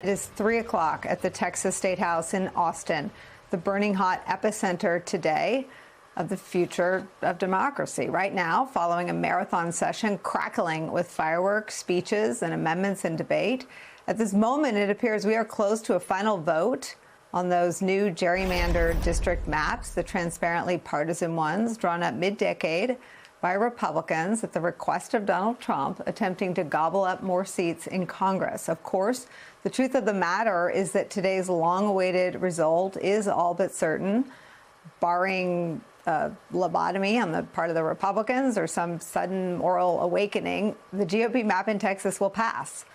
It is 3 o'clock at the Texas State House in Austin, the burning hot epicenter today of the future of democracy. Right now, following a marathon session crackling with fireworks, speeches, and amendments and debate, at this moment, it appears we are close to a final vote on those new gerrymandered district maps, the transparently partisan ones drawn up mid-decade by Republicans at the request of Donald Trump, attempting to gobble up more seats in Congress. Of course, the truth of the matter is that today's long-awaited result is all but certain, barring lobotomy on the part of the Republicans or some sudden moral awakening. The GOP map in Texas will pass.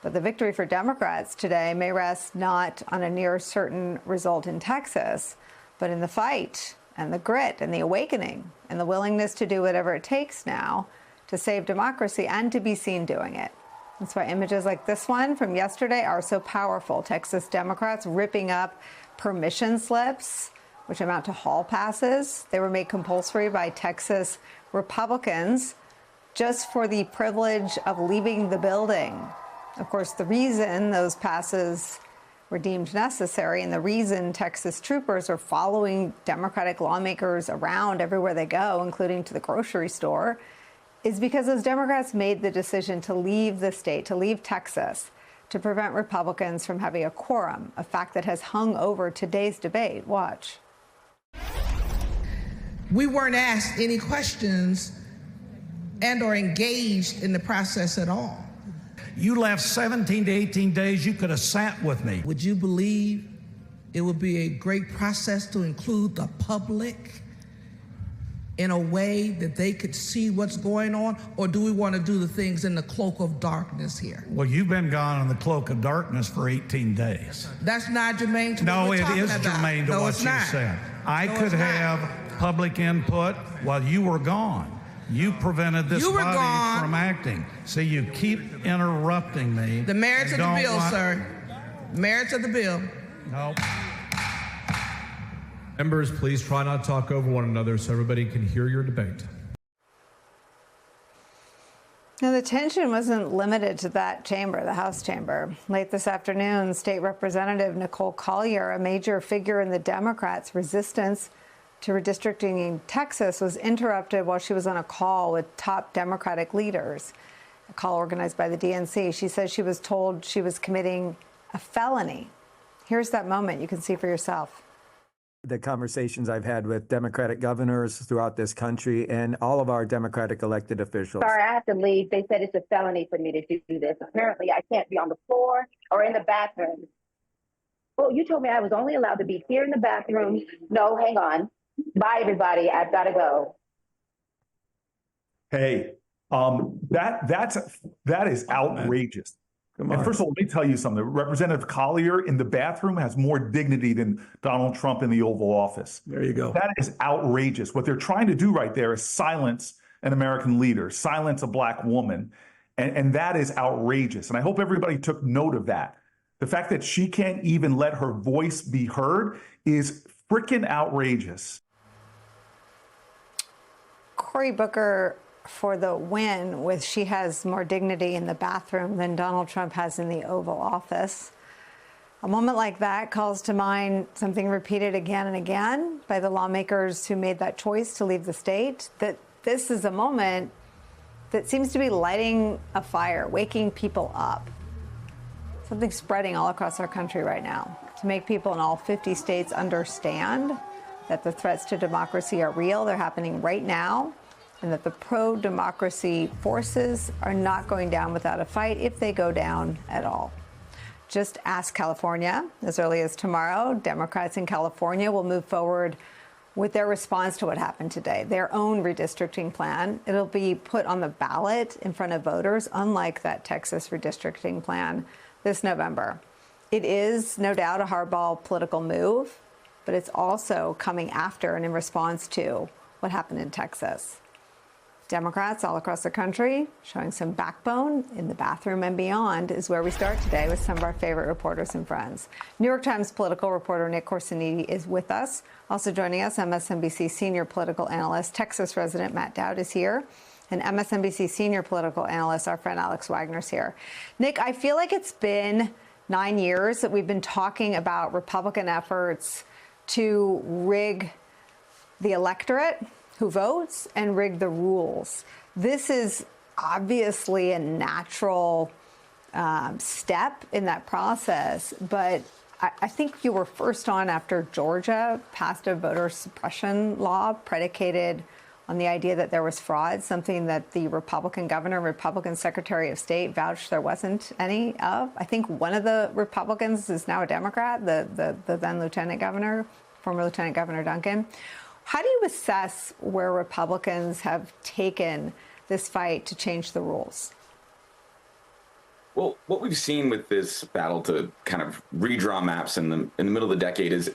But the victory for Democrats today may rest not on a near certain result in Texas, but in the fight and the grit and the awakening and the willingness to do whatever it takes now to save democracy and to be seen doing it. That's why images like this one from yesterday are so powerful. Texas Democrats ripping up permission slips, which amount to hall passes. They were made compulsory by Texas Republicans just for the privilege of leaving the building. Of course, the reason those passes were deemed necessary and the reason Texas troopers are following Democratic lawmakers around everywhere they go, including to the grocery store, is because those Democrats made the decision to leave the state, to leave Texas, to prevent Republicans from having a quorum, a fact that has hung over today's debate. Watch. We weren't asked any questions and or engaged in the process at all. You left 17 to 18 days. You could have sat with me. Would you believe it would be a great process to include the public in a way that they could see what's going on? Or do we want to do the things in the cloak of darkness here? Well, you've been gone in the cloak of darkness for 18 days. That's not germane to what No, we're it talking is about. germane to No, what it's you not. said. I No, could it's not. have public input while you were gone. You prevented this You were body gone. from acting. See, you keep interrupting me. The merits of the and bill, don't want- sir. Merits of the bill. No. Members, please try not to talk over one another so everybody can hear your debate. Now, the tension wasn't limited to that chamber, the House chamber. Late this afternoon, State Representative Nicole Collier, a major figure in the Democrats' resistance to redistricting in Texas, was interrupted while she was on a call with top Democratic leaders, a call organized by the DNC. She says she was told she was committing a felony. Here's that moment. You can see for yourself. The conversations I've had with Democratic governors throughout this country and all of our Democratic elected officials. Sorry, I have to leave. They said it's a felony for me to do this. Apparently, I can't be on the floor or in the bathroom. Well, you told me I was only allowed to be here in the bathroom. No, hang on. Bye, everybody. I've got to go. Hey, that is outrageous. Come And on. first of all, let me tell you something. Representative Collier in the bathroom has more dignity than Donald Trump in the Oval Office. There you go. That is outrageous. What they're trying to do right there is silence an American leader, silence a black woman. And that is outrageous. And I hope everybody took note of that. The fact that she can't even let her voice be heard is freaking outrageous. Cory Booker for the win with she has more dignity in the bathroom than Donald Trump has in the Oval Office. A moment like that calls to mind something repeated again and again by the lawmakers who made that choice to leave the state, that this is a moment that seems to be lighting a fire, waking people up. Something spreading all across our country right now to make people in all 50 states understand that the threats to democracy are real, they're happening right now, and that the pro-democracy forces are not going down without a fight if they go down at all. Just ask California. As early as tomorrow, Democrats in California will move forward with their response to what happened today, their own redistricting plan. It'll be put on the ballot in front of voters, unlike that Texas redistricting plan this November. It is no doubt a hardball political move, but it's also coming after and in response to what happened in Texas. Democrats all across the country showing some backbone in the bathroom and beyond is where we start today with some of our favorite reporters and friends. New York Times political reporter Nick Corsiniti is with us. Also joining us, MSNBC senior political analyst, Texas resident Matt Dowd is here. And MSNBC senior political analyst, our friend Alex Wagner's here. Nick, I feel like it's been 9 years that we've been talking about Republican efforts to rig the electorate who votes and rig the rules. This is obviously a natural step in that process, but I think you were first on after Georgia passed a voter suppression law predicated on the idea that there was fraud, something that the Republican governor, Republican Secretary of State vouched there wasn't any of. I think one of the Republicans is now a Democrat, the then Lieutenant Governor, former Lieutenant Governor Duncan. How do you assess where Republicans have taken this fight to change the rules? Well, what we've seen with this battle to kind of redraw maps in the middle of the decade is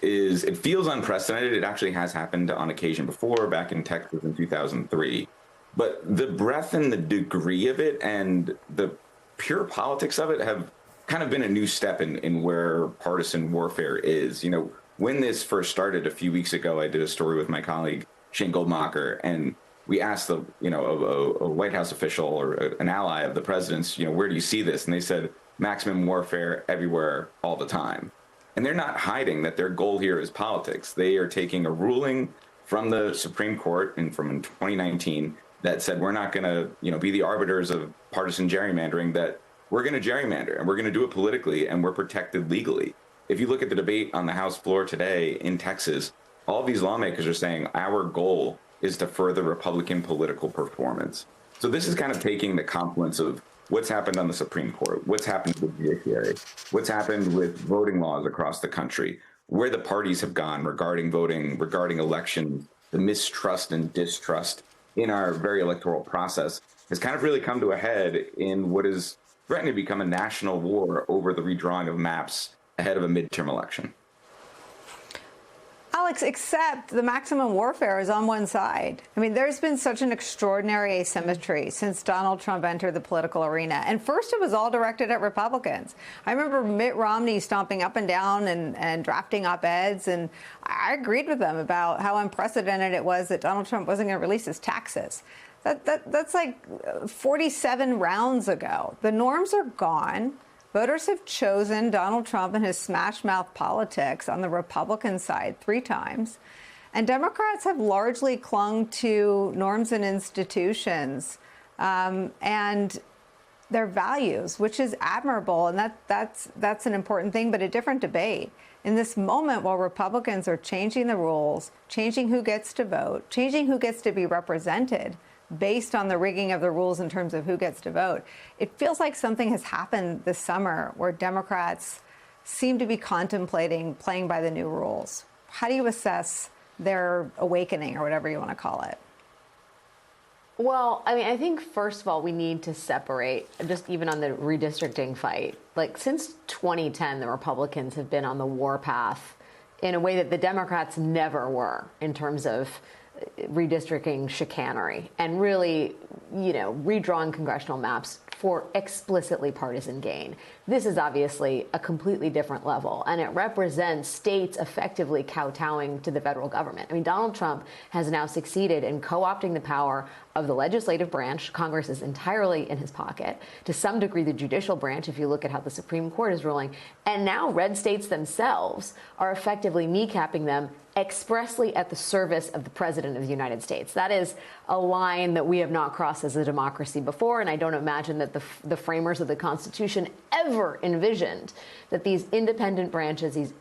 it feels unprecedented. It actually has happened on occasion before, back in Texas in 2003. But the breadth and the degree of it and the pure politics of it have kind of been a new step in where partisan warfare is. You know, when this first started a few weeks ago, I did a story with my colleague Shane Goldmacher, and we asked a White House official or an ally of the president's, where do you see this? And they said maximum warfare everywhere, all the time. And they're not hiding that their goal here is politics. They are taking a ruling from the Supreme Court and from 2019 that said we're not going to, be the arbiters of partisan gerrymandering, that we're going to gerrymander and we're going to do it politically and we're protected legally. If you look at the debate on the House floor today in Texas, all these lawmakers are saying our goal is to further Republican political performance. So this is kind of taking the confluence of what's happened on the Supreme Court, what's happened with the judiciary, what's happened with voting laws across the country, where the parties have gone regarding voting, regarding elections, the mistrust and distrust in our very electoral process has kind of really come to a head in what is threatening to become a national war over the redrawing of maps ahead of a midterm election. Alex, except the maximum warfare is on one side. I mean, there's been such an extraordinary asymmetry since Donald Trump entered the political arena. And first, it was all directed at Republicans. I remember Mitt Romney stomping up and down and drafting op-eds, and I agreed with them about how unprecedented it was that Donald Trump wasn't going to release his taxes. That's like 47 rounds ago. The norms are gone. Voters have chosen Donald Trump and his smash-mouth politics on the Republican side 3 times. And Democrats have largely clung to norms and institutions and their values, which is admirable. And that's an important thing, but a different debate. In this moment, while Republicans are changing the rules, changing who gets to vote, changing who gets to be represented, based on the rigging of the rules in terms of who gets to vote, it feels like something has happened this summer where Democrats seem to be contemplating playing by the new rules. How do you assess their awakening, or whatever you want to call it? Well, I mean, I think, first of all, we need to separate, just even on the redistricting fight. Like, since 2010, the Republicans have been on the warpath in a way that the Democrats never were in terms of redistricting chicanery and really, redrawing congressional maps for explicitly partisan gain. This is obviously a completely different level, and it represents states effectively kowtowing to the federal government. I mean, Donald Trump has now succeeded in co-opting the power of the legislative branch. Congress is entirely in his pocket. To some degree, the judicial branch, if you look at how the Supreme Court is ruling. And now red states themselves are effectively kneecapping them expressly at the service of the President of the United States. That is a line that we have not crossed as a democracy before, and I don't imagine that the framers of the Constitution ever envisioned that these independent branches,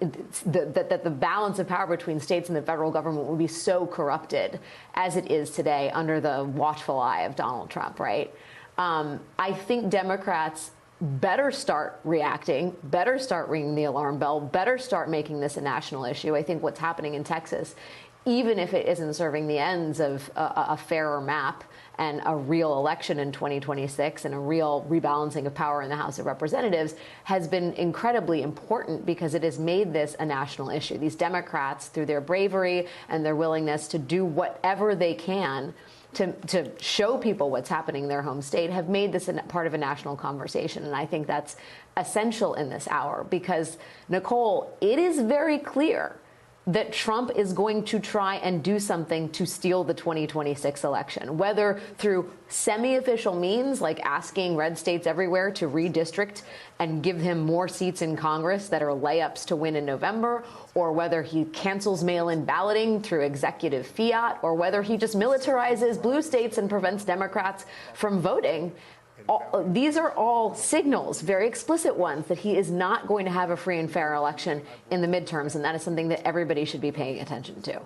that the balance of power between states and the federal government would be so corrupted as it is today under the watchful eye of Donald Trump, right? I think Democrats better start reacting, better start ringing the alarm bell, better start making this a national issue. I think what's happening in Texas, even if it isn't serving the ends of a fairer map and a real election in 2026 and a real rebalancing of power in the House of Representatives, has been incredibly important because it has made this a national issue. These Democrats, through their bravery and their willingness to do whatever they can to show people what's happening in their home state, have made this part of a national conversation. And I think that's essential in this hour because, Nicole, it is very clear that Trump is going to try and do something to steal the 2026 election, whether through semi-official means like asking red states everywhere to redistrict and give him more seats in Congress that are layups to win in November, or whether he cancels mail-in balloting through executive fiat, or whether he just militarizes blue states and prevents Democrats from voting. These are all signals, very explicit ones, that he is not going to have a free and fair election in the midterms, and that is something that everybody should be paying attention to.